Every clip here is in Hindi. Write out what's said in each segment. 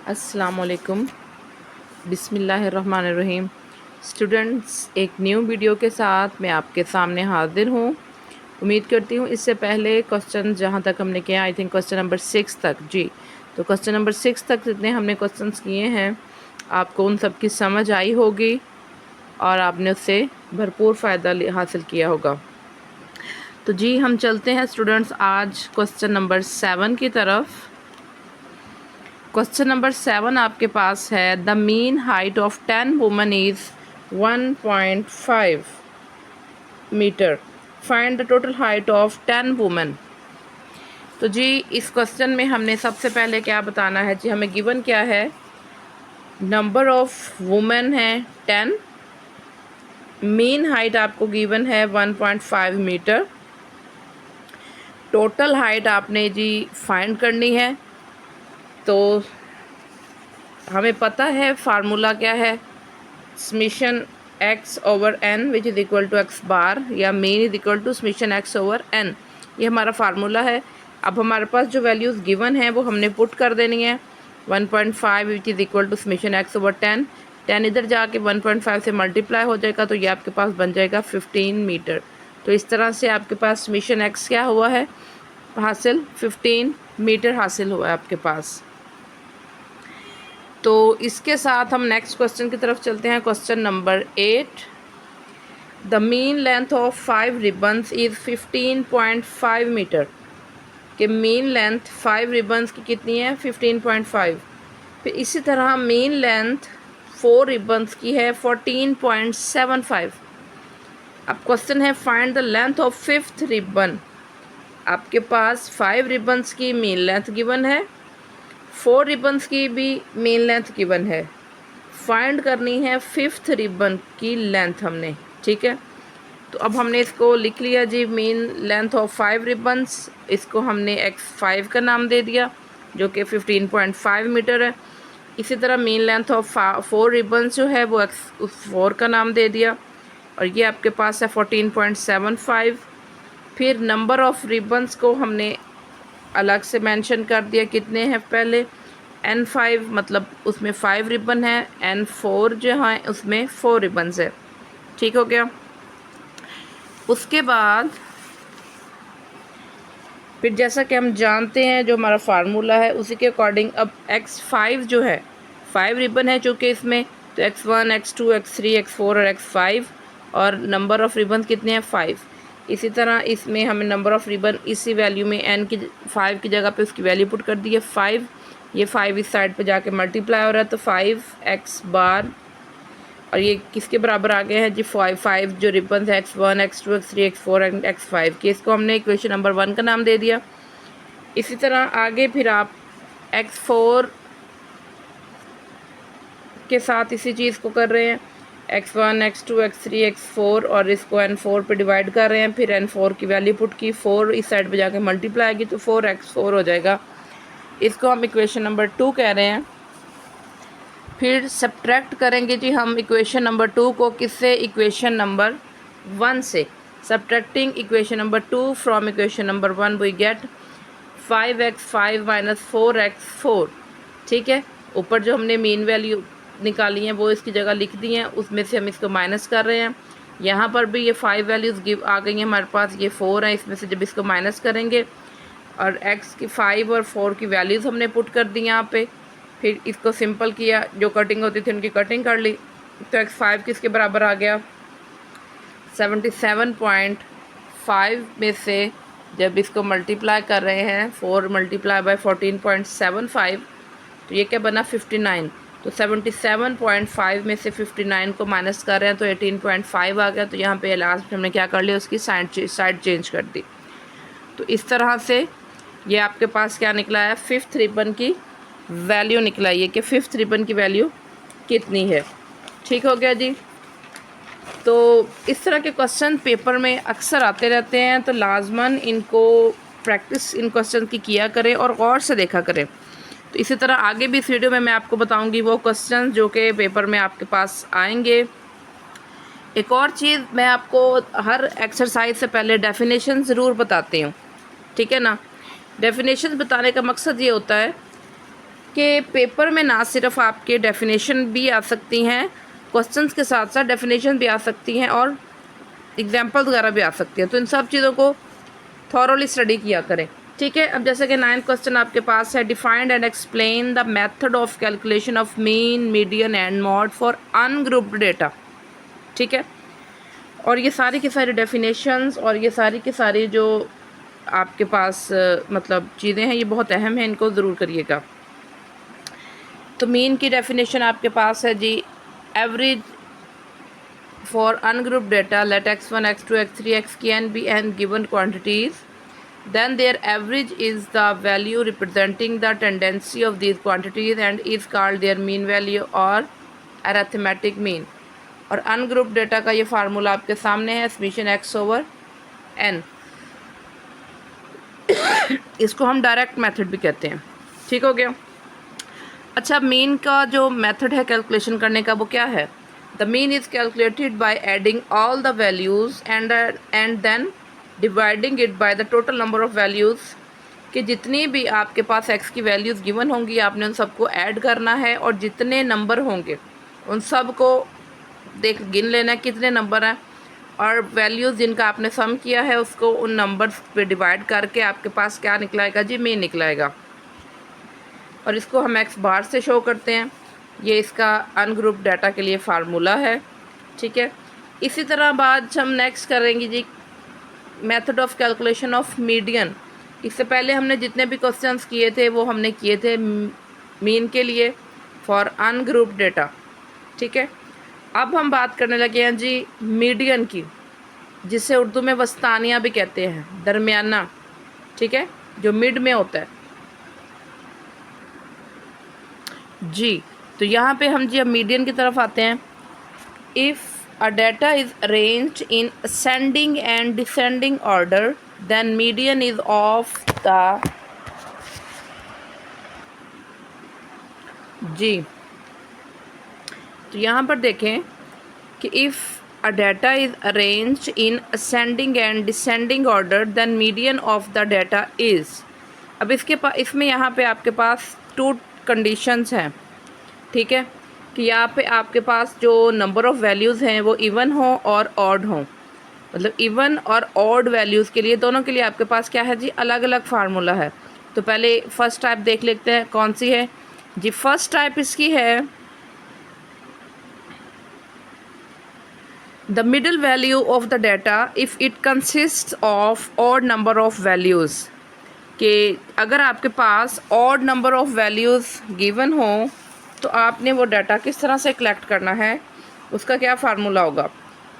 अस्सलामुअलैकुम, बिस्मिल्लाहिर्रहमानिर्रहीम। स्टूडेंट्स, एक न्यू वीडियो के साथ मैं आपके सामने हाज़िर हूँ। उम्मीद करती हूँ इससे पहले क्वेश्चन जहाँ तक हमने किया, आई थिंक क्वेश्चन नंबर 6 तक जी, तो क्वेश्चन नंबर 6 तक जितने हमने क्वेश्चंस किए हैं आपको उन सब की समझ आई होगी और आपने उससे भरपूर फ़ायदा हासिल किया होगा। तो जी हम चलते हैं स्टूडेंट्स आज क्वेश्चन नंबर 7 की तरफ। क्वेश्चन नंबर 7 आपके पास है, the mean height of 10 women is 1.5 metre, find the total height of 10 women. तो जी इस क्वेश्चन में हमने सबसे पहले क्या बताना है जी, हमें गिवन क्या है, नंबर ऑफ वुमेन है 10, मीन हाइट आपको गिवन है 1.5 मीटर, टोटल हाइट आपने जी फाइंड करनी है। तो हमें पता है फार्मूला क्या है, summation x over n which is equal to x bar, या mean is equal to summation x over n, ये हमारा फार्मूला है। अब हमारे पास जो वैल्यूज़ गिवन है वो हमने पुट कर देनी है। 1.5 which is equal to summation x over 10, 10 इधर जाके 1.5 से मल्टीप्लाई हो जाएगा तो ये आपके पास बन जाएगा 15 मीटर। तो इस तरह से आपके पास समेशन x क्या हुआ है हासिल, 15 मीटर हासिल हुआ है आपके पास। तो इसके साथ हम नेक्स्ट क्वेश्चन की तरफ चलते हैं। Question number 8, the mean length of 5 ribbons is 15.5 metre, कि मीन लेंथ 5 रिबन्स की कितनी है 15.5। फिर इसी तरह मीन लेंथ 4 रिबन्स की है 14.75। अब क्वेश्चन है find the length of 5th ribbon. आपके पास 5 रिबन्स की मीन लेंथ गिवन है, 4 रिबन्स की भी मेन लेंथ गिवन है, फाइंड करनी है 5th रिबन की लेंथ हमने, ठीक है। तो अब हमने इसको लिख लिया जी, मेन लेंथ ऑफ 5 रिबन्स, इसको हमने x5 का नाम दे दिया जो कि 15.5 मीटर है। इसी तरह मेन लेंथ ऑफ 4 रिबन्स जो है वो x4 का नाम दे दिया, और ये आपके पास है 14.75। फिर नंबर ऑफ रिबन्स को हमने अलग से मेंशन कर दिया, कितने हैं पहले N5, मतलब उसमें 5 रिबन है, N4 जो है उसमें 4 रिबन्स है, ठीक हो गया। उसके बाद फिर जैसा कि हम जानते हैं जो हमारा फार्मूला है उसी के अकॉर्डिंग अब X5 जो है 5 रिबन है चूँकि इसमें, तो X1 X2 X3 X4 और X5, और नंबर ऑफ़ रिबन कितने हैं 5। इसी तरह इसमें हमें नंबर ऑफ़ रिबन इसी वैल्यू में n की 5 की जगह पे उसकी वैल्यू पुट कर दी है 5, ये 5 इस साइड पे जाके मल्टीप्लाई हो रहा है तो 5x बार, और ये किसके बराबर आ गए हैं जी 5 जो रिबन है X1 X2 X3 X4 and X5 के, इसको हमने इक्वेशन नंबर 1 का नाम दे दिया। इसी तरह आगे फिर आप X4 के साथ इसी चीज़ को कर रहे हैं, X1 X2 X3 X4, और इसको N4 पे डिवाइड कर रहे हैं। फिर N4 की वैल्यू पुट की, 4 इस साइड पे जाके मल्टीप्लाई आएगी तो 4x4 हो जाएगा, इसको हम इक्वेशन नंबर 2 कह रहे हैं। फिर सब्ट्रैक्ट करेंगे जी हम इक्वेशन नंबर 2 को किससे, इक्वेशन नंबर 1 से। Subtracting equation number 2 from equation number 1 we get 5x5 minus 4x4, ठीक है। ऊपर जो हमने मीन वैल्यू निकाली हैं वो इसकी जगह लिख दी हैं, उसमें से हम इसको माइनस कर रहे हैं। यहाँ पर भी ये 5 वैल्यूज़ गिव आ गई हैं हमारे पास, ये 4 हैं, इसमें से जब इसको माइनस करेंगे और x की 5 और 4 की वैल्यूज़ हमने पुट कर दी यहाँ पे। फिर इसको सिंपल किया, जो कटिंग होती थी उनकी कटिंग कर ली, तो x5 किसके बराबर आ गया 77.5 में से जब इसको मल्टीप्लाई कर रहे हैं 4 मल्टीप्लाई बाय 14.75, तो ये क्या बना 59। तो 77.5 में से 59 को माइनस कर रहे हैं तो 18.5 आ गया। तो यहाँ पे लास्ट हमने क्या कर लिया, उसकी साइड चेंज कर दी। तो इस तरह से ये आपके पास क्या निकला है, 5th रिबन की वैल्यू निकला है कि 5th रिबन की वैल्यू कितनी है, ठीक हो गया जी। तो इस तरह के क्वेश्चन पेपर में अक्सर आते रहते हैं, तो लाजमन इनको प्रैक्टिस इन क्वेश्चन की किया करें और गौर से देखा करें। तो इसी तरह आगे भी इस वीडियो में मैं आपको बताऊंगी वो क्वेश्चन जो कि पेपर में आपके पास आएंगे। एक और चीज़, मैं आपको हर एक्सरसाइज से पहले डेफिनेशन ज़रूर बताती हूँ, ठीक है ना। डेफिनेशन बताने का मकसद ये होता है कि पेपर में ना सिर्फ आपके डेफिनेशन भी आ सकती हैं, क्वेश्चंस के साथ साथ डेफिनेशन भी आ सकती हैं और एग्जांपल्स वगैरह भी आ सकती हैं। तो इन सब चीज़ों को थॉरोली स्टडी किया करें, ठीक है। अब जैसे कि 9th क्वेश्चन आपके पास है, defined and explain the method of calculation of mean, median and mod for ungrouped data, ठीक है। और ये सारी की सारी डेफिनेशंस और ये सारी की सारी जो आपके पास मतलब चीज़ें हैं, ये बहुत अहम है, इनको ज़रूर करिएगा। तो मीन की डेफिनेशन आपके पास है जी, average for ungrouped data, let x1 x2 x3 xn be n given quantities, then their average is the value representing the tendency of these quantities and is called their mean value or arithmetic mean। और अनग्रुप्ड डेटा का ये फार्मूला आपके सामने है, समेशन x/n। इसको हम डायरेक्ट मेथड भी कहते हैं, ठीक हो गया। अच्छा, मीन का जो मेथड है कैलकुलेशन करने का वो क्या है? The mean is calculated by adding all the values and then dividing it by the total number of values, कि जितनी भी आपके पास x की वैल्यूज़ गिवन होंगी आपने उन सबको ऐड करना है और जितने नंबर होंगे उन सब को गिन लेना है कितने नंबर हैं, और वैल्यूज़ जिनका आपने सम किया है उसको उन नंबर्स पे डिवाइड करके आपके पास क्या निकलाएगा जी? मीन निकलाएगा। और इसको हम x बार से शो करते हैं। ये इसका अनग्रुप्ड डाटा के लिए फार्मूला है, ठीक है। इसी तरह बाद हम नेक्स्ट करेंगे जी method of calculation of median. इससे पहले हमने जितने भी क्वेश्चंस किए थे वो हमने किए थे मीन के लिए फॉर अनग्रुप्ड डेटा, ठीक है। अब हम बात करने लगे हैं जी मीडियन की, जिसे उर्दू में वस्तानिया भी कहते हैं, दरमियाना, ठीक है, जो मिड में होता है जी। तो यहाँ पे हम जी अब मीडियन की तरफ आते हैं। If a data is arranged in ascending and descending order, then median is of the जी। तो यहाँ पर देखें कि if a data is arranged in ascending and descending order, then median of the data is। अब इसमें यहाँ पे आपके पास 2 कंडीशंस हैं, ठीक है, कि यहाँ पे आपके पास जो नंबर ऑफ़ वैल्यूज़ हैं वो इवन हो और ऑड हो। मतलब इवन और ऑड वैल्यूज़ के लिए, दोनों के लिए आपके पास क्या है जी? अलग अलग फार्मूला है। तो पहले फर्स्ट टाइप देख लेते हैं, कौन सी है जी? फर्स्ट टाइप इसकी है the middle value of the data if it consist of odd number of values, कि अगर आपके पास odd number of values given हो तो आपने वो डाटा किस तरह से कलेक्ट करना है, उसका क्या फार्मूला होगा।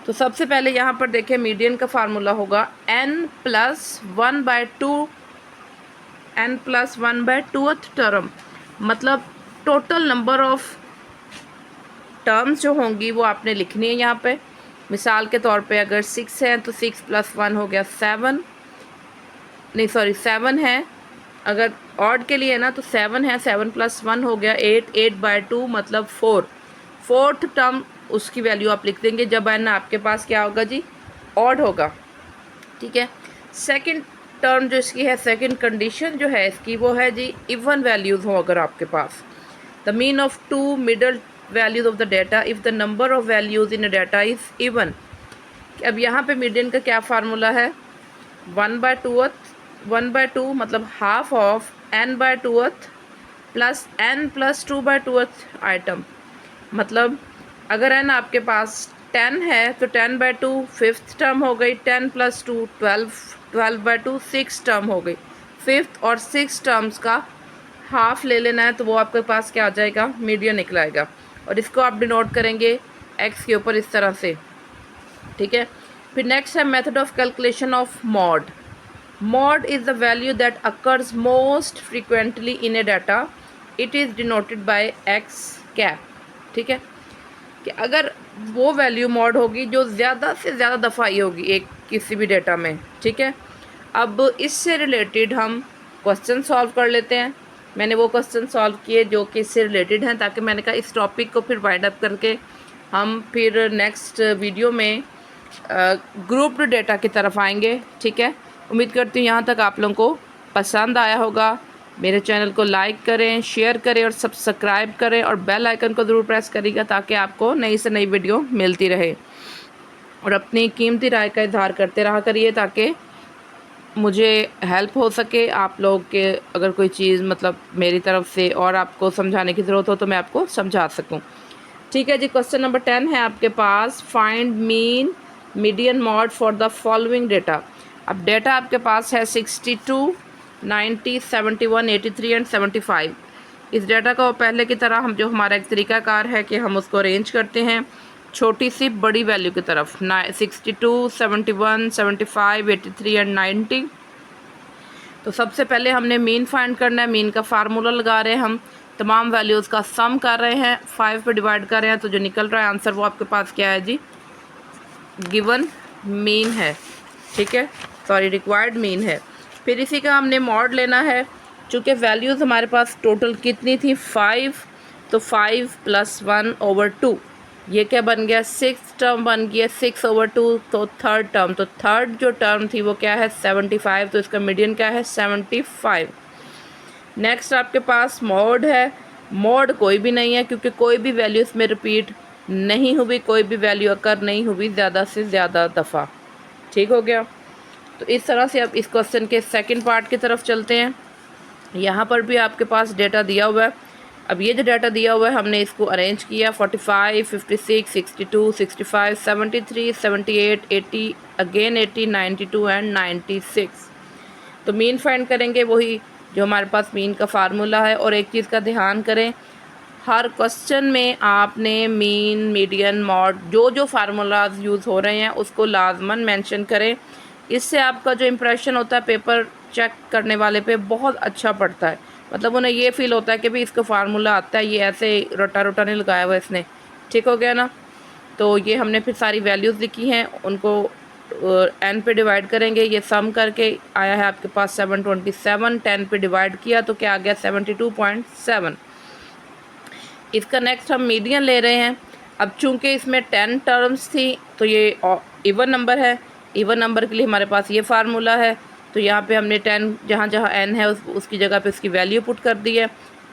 तो सबसे पहले यहाँ पर देखें मीडियन का फार्मूला होगा n+1/2 टर्म, मतलब टोटल नंबर ऑफ़ टर्म्स जो होंगी वो आपने लिखनी है यहाँ पे। मिसाल के तौर पे अगर 6 है तो 6 + 1 हो गया 7, नहीं सॉरी 7 है। अगर ऑड के लिए ना तो 7 है, 7 + 1 हो गया 8, 8/2 मतलब 4। फोर्थ टर्म उसकी वैल्यू आप लिख देंगे जब n आपके पास क्या होगा जी? ऑड होगा, ठीक है। सेकंड टर्म जो इसकी है, सेकंड कंडीशन जो है इसकी वो है जी इवन वैल्यूज़ हो अगर आपके पास। The mean of 2 middle values of the data if the number of values in a data is even. अब यहाँ पे मीडियन का क्या फार्मूला है? 1/2 मतलब half of n/2 plus n + 2/2 item. मतलब अगर n आपके पास 10 है तो 10/2 फिफ्थ टर्म हो गई, 10 + 2 12, 12/2 6 टर्म हो गई। फिफ्थ और 6 टर्म्स का हाफ ले लेना है तो वो आपके पास क्या आ जाएगा? मीडियन निकल आएगा। और इसको आप डिनोट करेंगे x के ऊपर इस तरह से, ठीक है। फिर नेक्स्ट है method of calculation of mod. Mod is the value that occurs most frequently in a data. It is denoted by x cap, ठीक है, कि अगर वो वैल्यू मॉड होगी जो ज़्यादा से ज़्यादा दफ़ा आई होगी एक किसी भी डेटा में, ठीक है। अब इससे रिलेटेड हम क्वेश्चन सॉल्व कर लेते हैं। मैंने वो क्वेश्चन सॉल्व किए जो कि इससे रिलेटेड हैं, ताकि मैंने कहा इस टॉपिक को फिर वाइंड अप करके हम फिर नेक्स्ट वीडियो में ग्रुप्ड डेटा की तरफ आएंगे, ठीक है। उम्मीद करती हूँ यहाँ तक आप लोगों को पसंद आया होगा। मेरे चैनल को लाइक करें, शेयर करें और सब्सक्राइब करें और बेल आइकन को ज़रूर प्रेस करिएगा ताकि आपको नई से नई वीडियो मिलती रहे। और अपनी कीमती राय का इज़हार करते रहा करिए ताकि मुझे हेल्प हो सके। आप लोग के अगर कोई चीज़ मतलब मेरी तरफ से और आपको समझाने की ज़रूरत हो तो मैं आपको समझा सकूं। ठीक है जी, क्वेश्चन नंबर 10 है आपके पास। Find mean median mode for the following data. अब डेटा आपके पास है 62, 90, 71, 83 एंड 75। इस डेटा को पहले की तरह हम जो हमारा एक तरीकाकार है कि हम उसको अरेंज करते हैं छोटी सी बड़ी वैल्यू की तरफ। 62, 71, 75, 83 एंड 90। तो सबसे पहले हमने मीन फाइंड करना है। मीन का फार्मूला लगा रहे हैं, हम तमाम वैल्यूज़ का सम कर रहे हैं, 5 पे डिवाइड कर रहे हैं। तो जो निकल रहा है आंसर वो आपके पास क्या है जी, गिवन मीन है। ठीक है, सॉरी रिक्वायर्ड मीन है। फिर इसी का हमने मॉड लेना है। चूँकि वैल्यूज़ हमारे पास टोटल कितनी थी 5, तो 5 + 1/2 ये क्या बन गया, 6 टर्म बन गया 6/2। तो थर्ड टर्म, तो थर्ड जो टर्म थी वो क्या है 75, तो इसका मीडियन क्या है 75। नेक्स्ट आपके पास मॉड है। मॉड कोई भी नहीं है क्योंकि कोई भी वैल्यू इसमें रिपीट नहीं हुई, कोई भी वैल्यू अकर नहीं हुई ज़्यादा से ज़्यादा दफ़ा। ठीक हो गया। तो इस तरह से अब इस क्वेश्चन के सेकंड पार्ट की तरफ चलते हैं। यहाँ पर भी आपके पास डेटा दिया हुआ है। अब ये जो डाटा दिया हुआ है हमने इसको अरेंज किया 45, 56, 62, 65, 73, 78, 80, अगेन 80, 92 एंड 96। तो मीन फाइंड करेंगे वही जो हमारे पास मीन का फार्मूला है। और एक चीज़ का ध्यान करें, हर क्वेश्चन में आपने मीन, मीडियन, मॉड जो जो फार्मूलाज यूज़ हो रहे हैं उसको लाजमन मेंशन करें। इससे आपका जो इम्प्रेशन होता है पेपर चेक करने वाले पे बहुत अच्छा पड़ता है। मतलब उन्हें ये फील होता है कि भाई इसको फार्मूला आता है, ये ऐसे रोटा रोटा नहीं लगाया हुआ इसने। ठीक हो गया ना। तो ये हमने फिर सारी वैल्यूज़ लिखी हैं, उनको एन पे डिवाइड करेंगे। ये सम करके आया है आपके पास 727। 10 पे डिवाइड किया तो क्या आ गया 72.7। इसका नेक्स्ट हम मीडियन ले रहे हैं। अब चूंकि इसमें 10 टर्म्स थी तो ये इवन नंबर है। इवन नंबर के लिए हमारे पास ये फार्मूला है। तो यहाँ पे हमने 10 जहाँ जहाँ n है उसकी जगह पे इसकी वैल्यू पुट कर दी है।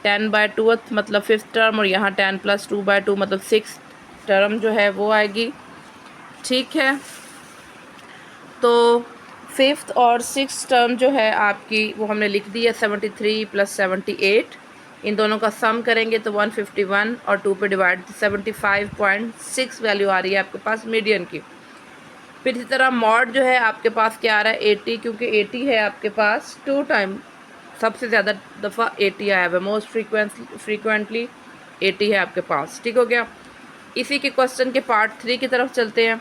10/2 मतलब 5th टर्म, और यहाँ 10 + 2/2 मतलब 6th टर्म जो है वो आएगी। ठीक है, तो 5th और 6th टर्म जो है आपकी वो हमने लिख दी है 73 + 78। इन दोनों का सम करेंगे तो 151 और 2 पे डिवाइड 75.6 वैल्यू आ रही है आपके पास मीडियन की। फिर इसी तरह मॉड जो है आपके पास क्या आ रहा है 80, क्योंकि 80 है आपके पास 2 टाइम, सबसे ज़्यादा दफ़ा 80 आया है, मोस्ट फ्रीक्वेंटली 80 है आपके पास। ठीक हो गया। इसी के क्वेश्चन के पार्ट 3 की तरफ चलते हैं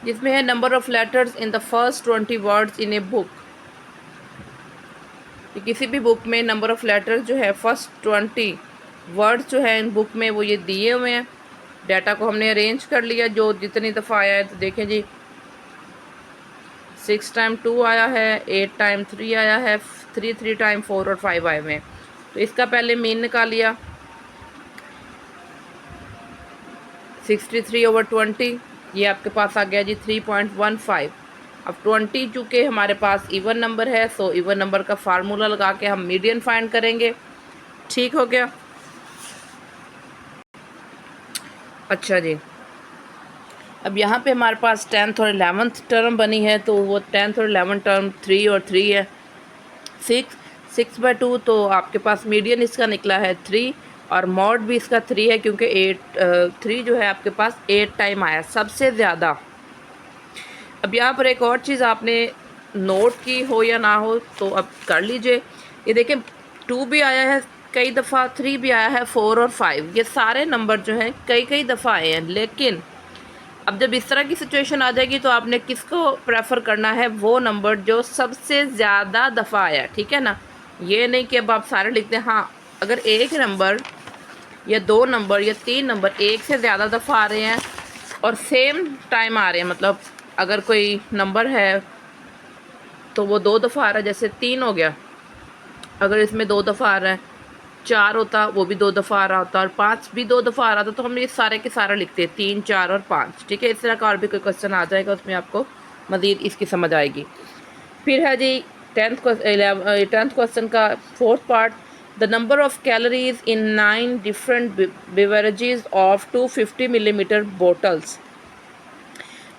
जिसमें है number of letters in the first 20 words in a book. किसी भी बुक में नंबर ऑफ़ लेटर्स जो है फर्स्ट 20 वर्ड्स जो है इन बुक में वो ये दिए हुए हैं। डाटा को हमने अरेंज कर लिया जो जितनी दफ़ा आया है। तो देखें जी 6 टाइम 2 आया है, 8 टाइम 3 आया है, 3 टाइम 4 और 5 आए हुए हैं। तो इसका पहले मीन निकाल लिया 63/20, ये आपके पास आ गया जी 3.15। अब 20 चूँकि हमारे पास इवन नंबर है सो इवन नंबर का फार्मूला लगा के हम मीडियन फाइंड करेंगे। ठीक हो गया। अच्छा जी, अब यहाँ पे हमारे पास 10th और 11th टर्म बनी है। तो वो 10th और 11th टर्म 3 और 3 है। 6/2 तो आपके पास मीडियन इसका निकला है 3 और मॉड भी इसका 3 है क्योंकि 3 जो है आपके पास 8 टाइम आया सबसे ज़्यादा। अब यहाँ पर एक और चीज़ आपने नोट की हो या ना हो तो अब कर लीजिए। ये देखें 2 भी आया है कई दफ़ा, 3 भी आया है, 4 और 5 ये सारे नंबर जो हैं कई दफ़ा आए हैं। लेकिन अब जब इस तरह की सिचुएशन आ जाएगी तो आपने किसको प्रेफर करना है, वो नंबर जो सबसे ज़्यादा दफ़ा आया। ठीक है ना, ये नहीं कि अब आप सारे लिखते हैं। हाँ, अगर एक नंबर या 2 नंबर या 3 नंबर एक से ज़्यादा दफ़ा आ रहे हैं और सेम टाइम आ रहे हैं, मतलब अगर कोई नंबर है तो वो 2 दफ़ा आ रहा है, जैसे 3 हो गया, अगर इसमें 2 दफ़ा आ रहा है, 4 होता वो भी 2 दफ़ा आ रहा होता और 5 भी 2 दफ़ा आ रहा था, तो हम ये सारे के सारे लिखते हैं 3, 4 और 5। ठीक है, इस तरह का और भी कोई क्वेश्चन आ जाएगा उसमें आपको मज़ीद इसकी समझ आएगी। फिर है जी टेंथ क्वेश्चन का fourth part, the number of calories in 9 different beverages of 250 millimetre bottles.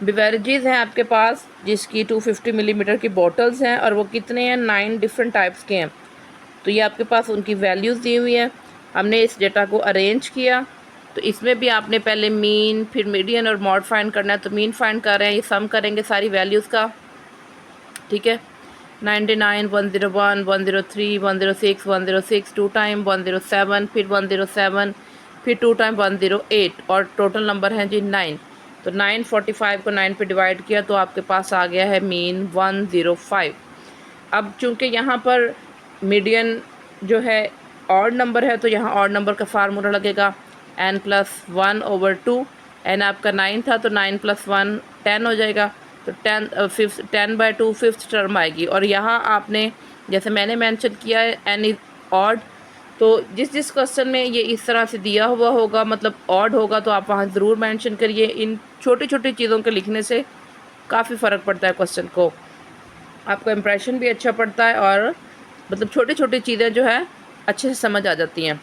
Beverages हैं आपके पास जिसकी 250 मिलीमीटर की बोटल्स हैं और वो कितने हैं, 9 डिफरेंट टाइप्स के हैं। तो ये आपके पास उनकी वैल्यूज़ दी हुई हैं। हमने इस डेटा को अरेंज किया, तो इसमें भी आपने पहले मीन फिर मीडियन और मॉड फाइंड करना है। तो मीन फाइंड कर रहे हैं, ये सम करेंगे सारी वैल्यूज़ का, ठीक है। 99, 101, 103, 106, 106, 2 टाइम 107, फिर 107, फिर 2 टाइम 108 और टोटल नंबर है जी 9। तो 945 को 9 पे डिवाइड किया तो आपके पास आ गया है मीन 105। अब चूँकि यहाँ पर मीडियन जो है ऑड नंबर है तो यहाँ ऑड नंबर का फार्मूला लगेगा n+1/2। n आपका 9 था तो 9 + 1 10 हो जाएगा। तो 10/2 फिफ्थ टर्म आएगी। और यहाँ आपने जैसे मैंने मेंशन किया है n इज़ ऑड, तो जिस क्वेश्चन में ये इस तरह से दिया हुआ होगा मतलब ऑड होगा तो आप वहाँ ज़रूर मेंशन करिए। इन छोटी छोटी चीज़ों के लिखने से काफ़ी फ़र्क पड़ता है क्वेश्चन को, आपका इम्प्रेशन भी अच्छा पड़ता है और मतलब छोटी छोटी चीज़ें जो है अच्छे से समझ आ जाती हैं।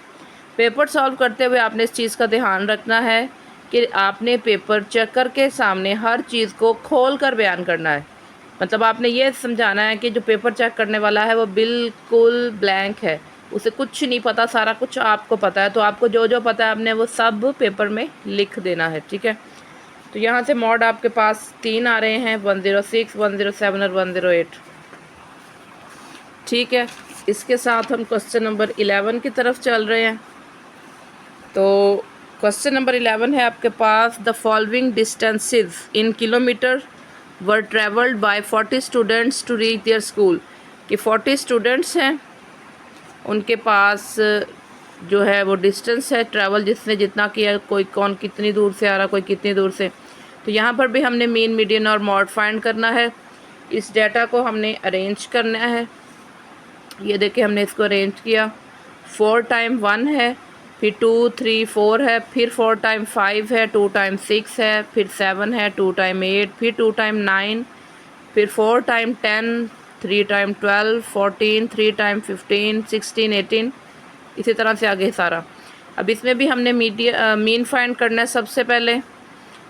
पेपर सॉल्व करते हुए आपने इस चीज़ का ध्यान रखना है कि आपने पेपर चेक करके सामने हर चीज़ को खोल कर बयान करना है। मतलब आपने ये समझाना है कि जो पेपर चेक करने वाला है वो बिल्कुल ब्लैंक है, उसे कुछ नहीं पता, सारा कुछ आपको पता है। तो आपको जो जो पता है आपने वो सब पेपर में लिख देना है, ठीक है। तो यहाँ से मॉड आपके पास 3 आ रहे हैं, 106, 107 और 108, ठीक है। इसके साथ हम क्वेश्चन नंबर 11 की तरफ चल रहे हैं। तो क्वेश्चन नंबर 11 है आपके पास, the following distances in kilometre were travelled by 40 students to reach their school. कि 40 स्टूडेंट्स हैं, उनके पास जो है वो डिस्टेंस है ट्रैवल जिसने जितना किया, कोई कौन कितनी दूर से आ रहा, कोई कितनी दूर से। तो यहाँ पर भी हमने मीन मीडियन और मॉड फाइंड करना है। इस डेटा को हमने अरेंज करना है। ये देखिए हमने इसको अरेंज किया, 4 टाइम 1 है, फिर 2, 3, 4 है, फिर 4 टाइम 5 है, 2 टाइम 6 है, फिर 7 है, 2 टाइम 8, फिर 2 टाइम 9, फिर 4 टाइम 10, 3 टाइम 12, 14, 3 टाइम 15, 16, 18, इसी तरह से आगे सारा। अब इसमें भी हमने मीन फाइंड करना है सबसे पहले।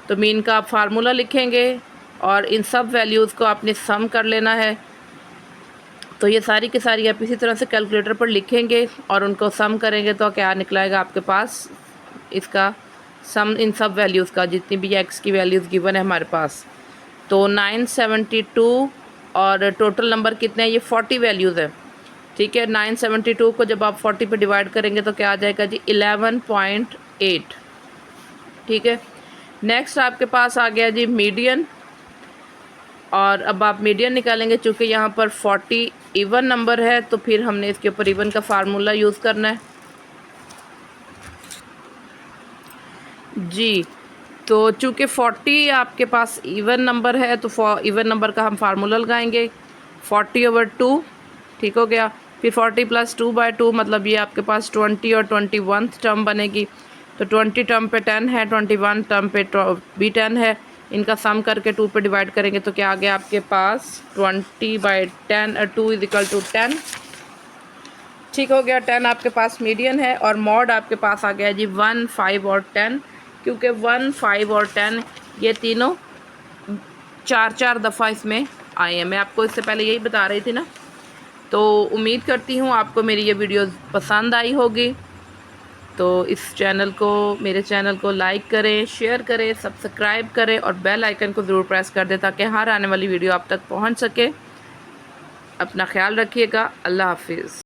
तो मीन का आप फार्मूला लिखेंगे और इन सब वैल्यूज़ को आपने सम कर लेना है। तो ये सारी की सारी आप इसी तरह से कैलकुलेटर पर लिखेंगे और उनको सम करेंगे तो क्या निकलाएगा आपके पास, इसका सम इन सब वैल्यूज़ का, जितनी भी एक्स की वैल्यूज़ गिवन है हमारे पास। तो 972 और टोटल नंबर कितने हैं, ये 40 वैल्यूज़ है, ठीक है। 972 को जब आप 40 पे डिवाइड करेंगे तो क्या आ जाएगा जी 11.8, ठीक है। नेक्स्ट आपके पास आ गया जी मीडियन, और अब आप मीडियन निकालेंगे। चूँकि यहाँ पर 40 इवन नंबर है तो फिर हमने इसके ऊपर इवन का फार्मूला यूज़ करना है जी। तो चूँकि 40 आपके पास इवन नंबर है तो इवन नंबर का हम फार्मूला लगाएंगे 40/2, ठीक हो गया। फिर 40 + 2/2 मतलब ये आपके पास 20 और 21 टर्म बनेगी। तो 20 टर्म पे 10 है, 21 टर्म पे भी 10 है, इनका सम करके 2 पे डिवाइड करेंगे तो क्या आ गया आपके पास 20/10 2 = 10, ठीक हो गया। 10 आपके पास मीडियन है और मॉड आपके पास आ गया जी 1, 5 और 10, क्योंकि 1, 5 और 10 ये तीनों 4 दफ़ा इसमें आए हैं। मैं आपको इससे पहले यही बता रही थी ना। तो उम्मीद करती हूँ आपको मेरी ये वीडियो पसंद आई होगी। तो इस चैनल को, मेरे चैनल को लाइक करें, शेयर करें, सब्सक्राइब करें और बेल आइकन को ज़रूर प्रेस कर दें ताकि हर आने वाली वीडियो आप तक पहुँच सके। अपना ख्याल रखिएगा। अल्लाह हाफिज़।